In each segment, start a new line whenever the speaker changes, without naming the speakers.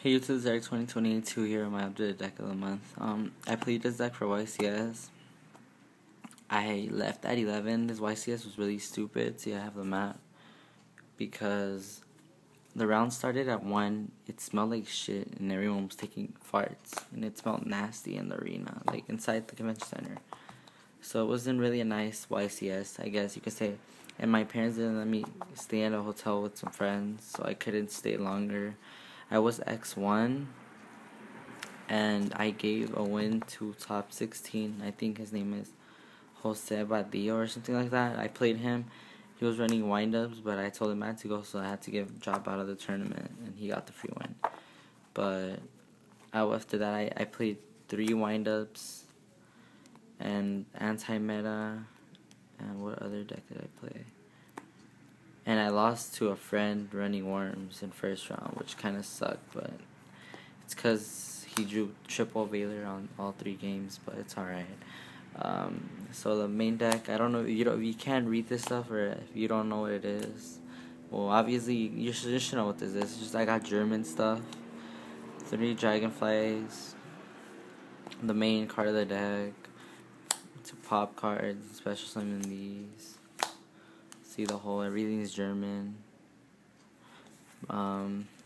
Hey YouTube, Zach 2022 here on my updated deck of the month. I played this deck for YCS. I left at 11. This YCS was really stupid. See, I have the map. Because the round started at 1. It smelled like shit and everyone was taking farts. And it smelled nasty in the arena, like inside the convention center. So it wasn't really a nice YCS, I guess you could say. And my parents didn't let me stay at a hotel with some friends, so I couldn't stay longer. I was X1, and I gave a win to top 16. I think his name is Jose Badillo or something like that. I played him. He was running windups, but I told him I had to go, so I had to drop out of the tournament, and he got the free win. But after that, I played 3 windups and anti-meta, and what other deck did I play? And I lost to a friend running worms in first round, which kind of sucked, but it's because he drew triple Valor on all 3 games, but it's alright. So the main deck, I don't know, you can't read this stuff, or if you don't know what it is, well, obviously you should know what this is. It's just I got German stuff, 3 Dragonflies, the main card of the deck, 2 pop cards, special summon these. See the whole, everything's German.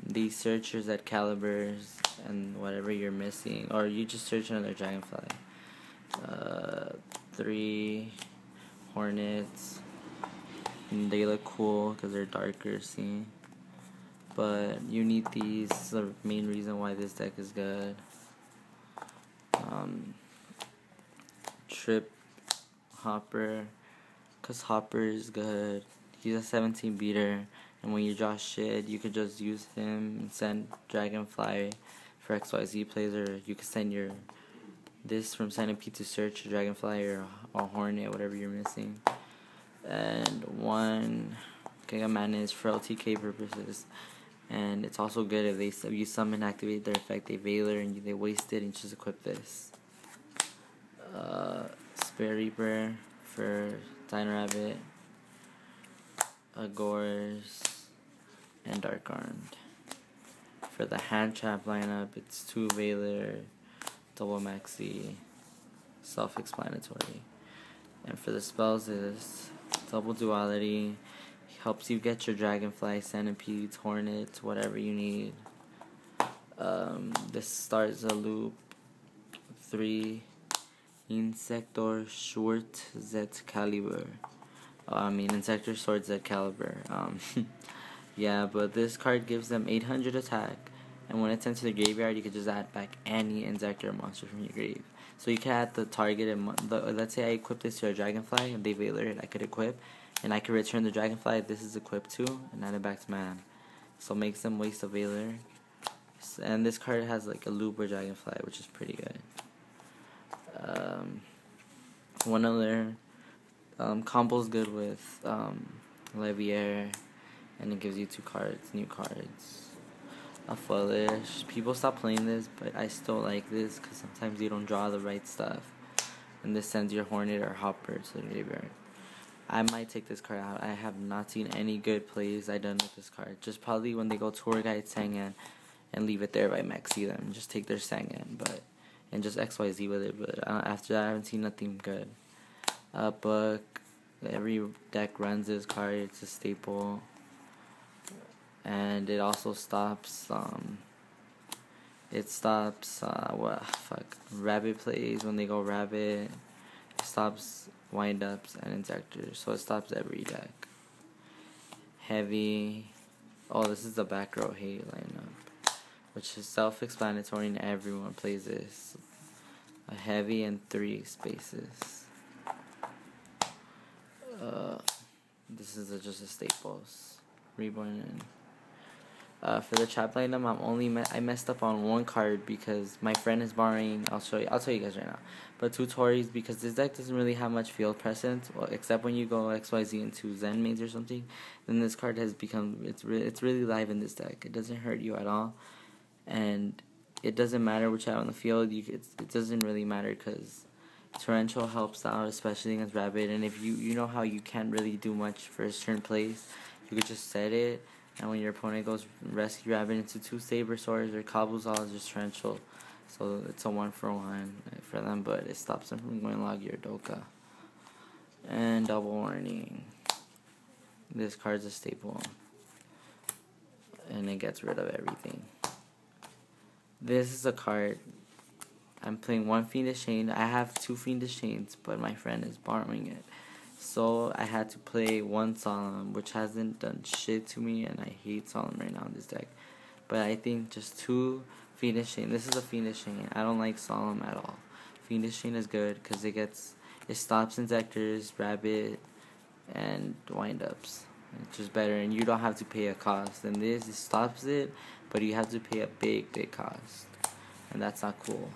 These searchers at calibers and whatever you're missing, or you just search another Dragonfly. 3 Hornets, and they look cool because they're darker, see, but you need these. This is the main reason why this deck is good. Trip Hopper, because Hopper is good. He's a 17 beater, and when you draw shit, you could just use him and send Dragonfly for XYZ plays, or you could send your this from Centipede to search a Dragonfly or a Hornet, whatever you're missing. And 1 Giga Mana is for LTK purposes, and it's also good if you summon, activate their effect, they Valor, and they waste it, and just equip this. Spirit Reaper for Dino Rabbit, Agors, and Dark Armed. For the hand trap lineup, it's 2 Valor, double Maxi, self-explanatory. And for the spells is double Duality, helps you get your Dragonfly, Centipedes, Hornets, whatever you need. This starts a loop. 3 Insector Short Z Caliber. Insector Sword Z Caliber. Yeah, but this card gives them 800 attack, and when it's sent to the graveyard, you can just add back any Insector monster from your grave. So you can add the target, let's say I equip this to a Dragonfly, and they Valor it, I could equip, and I could return the Dragonfly this is equipped to, and add it back to my hand. So it makes them waste a Valor. And this card has like a Looper Dragonfly, which is pretty good. One other combo's good with Levier, and it gives you 2 cards, new cards. A Foolish. People stop playing this, but I still like this because sometimes you don't draw the right stuff, and this sends your Hornet or Hopper to the graveyard. I might take this card out. I have not seen any good plays I done with this card. Just probably when they go Tour Guide Sangan and leave it there if I maxi them. Just take their Sangan, and just XYZ with it. But after that, I haven't seen nothing good. Book. Every deck runs this card. It's a staple. And it also stops, rabbit plays when they go rabbit. It stops windups and injectors, so it stops every deck. Heavy. Oh, this is the back row hate lineup, which is self-explanatory and everyone plays this. A heavy and 3 spaces. This is just a staples. Reborn and for the chat lineup, I messed up on 1 card because my friend is borrowing. I'll tell you guys right now. But 2 Tories, because this deck doesn't really have much field presence, well, except when you go XYZ into Zen mains or something. Then this card has become it's really live in this deck. It doesn't hurt you at all, and it doesn't matter which out on the field. It doesn't really matter because Torrential helps out, especially against Rabbit. And if you know how you can't really do much first turn plays, you could just set it And when your opponent goes Rescue Rabbit into 2 Saber Swords or combos all just Torrential. So it's a 1-for-1 for them, but it stops them from going Logi or Doka. And Double Warning. This card's a staple. And it gets rid of everything. This is a card. I'm playing 1 Fiendish Chain. I have 2 Fiendish Chains, but my friend is borrowing it. So I had to play 1 Solemn, which hasn't done shit to me, and I hate Solemn right now in this deck. But I think just 2 Fiendish Chain. This is a Fiendish Chain. I don't like Solemn at all. Fiendish Chain is good because it stops Injectors, Rabbit, and Windups. It's just better, and you don't have to pay a cost. And this, it stops it, but you have to pay a big cost, and that's not cool.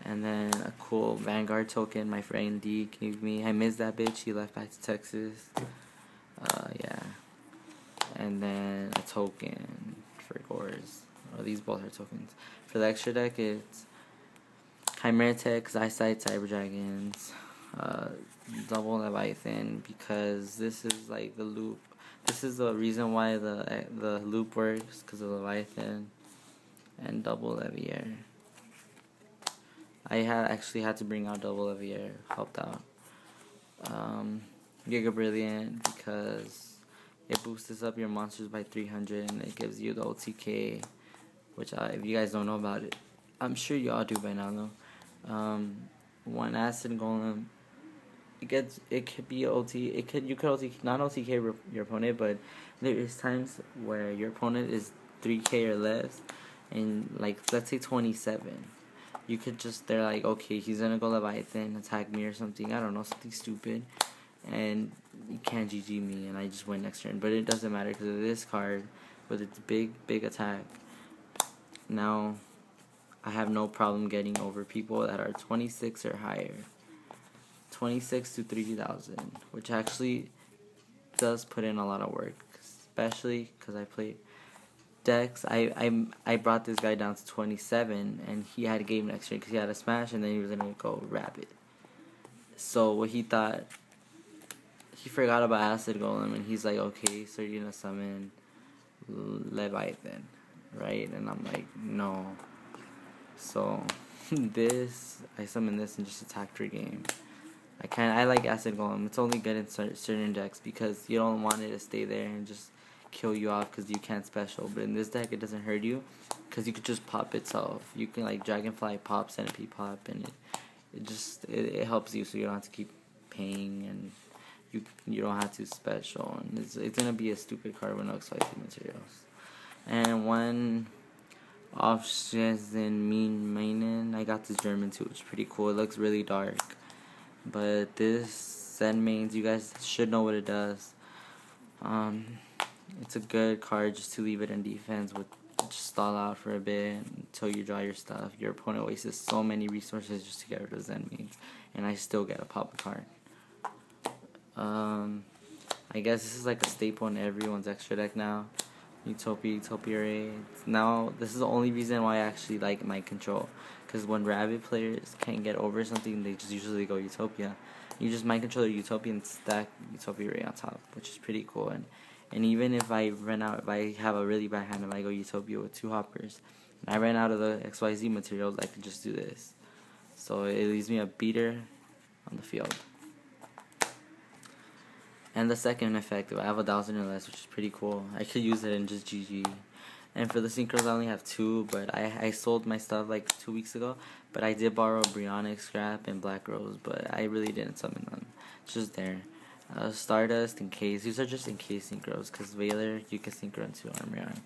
And then a cool Vanguard token my friend D gave me. I missed that bitch. He left back to Texas. Yeah. And then a token for Gores. Oh, these both are tokens. For the extra deck, it's Chimera Tech, Eyesight, Cyber Dragons, Double Leviathan, because this is like the loop. This is the reason why the loop works, because of Leviathan, and Double Leviair. I actually had to bring out Double Leviair, helped out. Giga Brilliant, because it boosts up your monsters by 300 and it gives you the OTK, which if you guys don't know about it, I'm sure you all do by now though. 1 Acid Golem, it could be OT, you could OT, not OTK your opponent, but there is times where your opponent is 3k or less, and like let's say 27. You could just, they're like, okay, he's gonna go Leviathan, attack me or something, I don't know, something stupid, and you can't GG me, and I just win next turn. But it doesn't matter because of this card with its big attack. Now I have no problem getting over people that are 26 or higher, 26 to 3,000, which actually does put in a lot of work, especially because I play decks. I brought this guy down to 27, and he had a game next turn because he had a smash, and then he was gonna go Rabbit. So what he thought, he forgot about Acid Golem, and he's like, okay, so you're gonna summon Leviathan, right? And I'm like, no. So I summon this and just attack for game. I like Acid Golem. It's only good in certain decks because you don't want it to stay there and just kill you off because you can't special. But in this deck, it doesn't hurt you because you could just pop itself. You can like Dragonfly pop, Centipede pop, and it helps you, so you don't have to keep paying, and you don't have to special. And it's gonna be a stupid card with no XYZ materials. And 1 Aufschießen Meinen, I got this German too, which is pretty cool. It looks really dark, but this Zen mains, you guys should know what it does. It's a good card just to leave it in defense with just stall out for a bit until you draw your stuff. Your opponent wastes so many resources just to get rid of Zen mains, and I still get a pop card. I guess this is like a staple in everyone's extra deck now. Utopia Raid. Now this is the only reason why I actually like Mind Control, because when Rabbit players can't get over something, they just usually go Utopia. You just Mind Control Utopia and stack Utopia Raid on top, which is pretty cool. And even if I have a really bad hand, if I go Utopia with 2 hoppers, and I ran out of the XYZ materials, I can just do this. So it leaves me a beater on the field. And the second effect, I have 1,000 or less, which is pretty cool. I could use it in just GG. And for the synchros, I only have 2, but I sold my stuff like 2 weeks ago. But I did borrow Brionic, Scrap, and Black Rose, but I really didn't summon them. It's just there. Stardust and Case. These are just in case synchros, because Veiler, you can synchro into Armorion.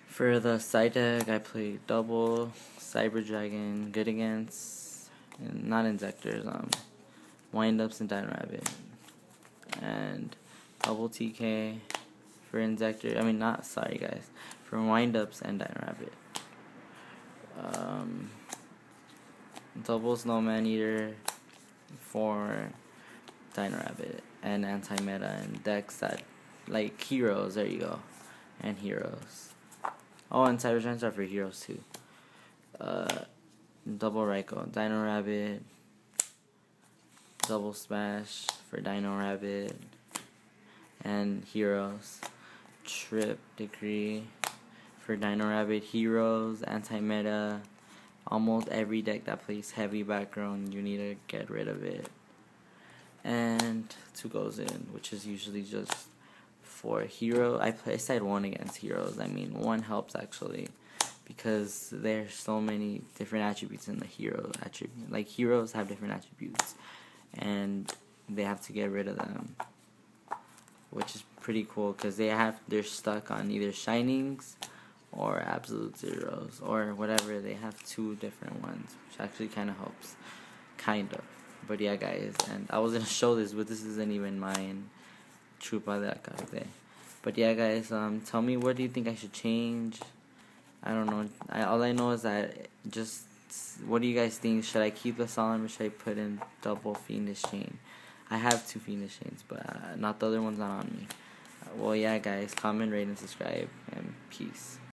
For the side deck, I played Double, Cyber Dragon, good against, and not Injectors, Windups and Dino Rabbit. And Double TK for Injector. For Windups and Dino Rabbit. Double Snowman Eater for Dino Rabbit and Anti-Meta and decks that like Heroes. There you go, and Heroes. Oh, and Cyber Giants are for Heroes too. Double Raikou, Dino Rabbit. Double Smash for Dino Rabbit and Heroes. Trip Decree. For Dino Rabbit, Heroes, Anti-Meta. Almost every deck that plays heavy background, you need to get rid of it. And 2 goes in, which is usually just for Hero. I side 1 against Heroes. I mean, 1 helps actually, because there's so many different attributes in the Hero attribute. Like, Heroes have different attributes, and they have to get rid of them, which is pretty cool, because they're stuck on either Shinings or Absolute Zeros or whatever. They have 2 different ones, which actually kind of helps, kind of. But yeah, guys, and I was gonna show this, but this isn't even mine. Chupa de acá. But yeah, guys, tell me, what do you think I should change? I don't know. All I know is that, just, what do you guys think? Should I keep the Solemn, or should I put in double Fiendish Chain? I have 2 Fiendish Chains, but not the other one's not on me. Well, yeah, guys, comment, rate, and subscribe, and peace.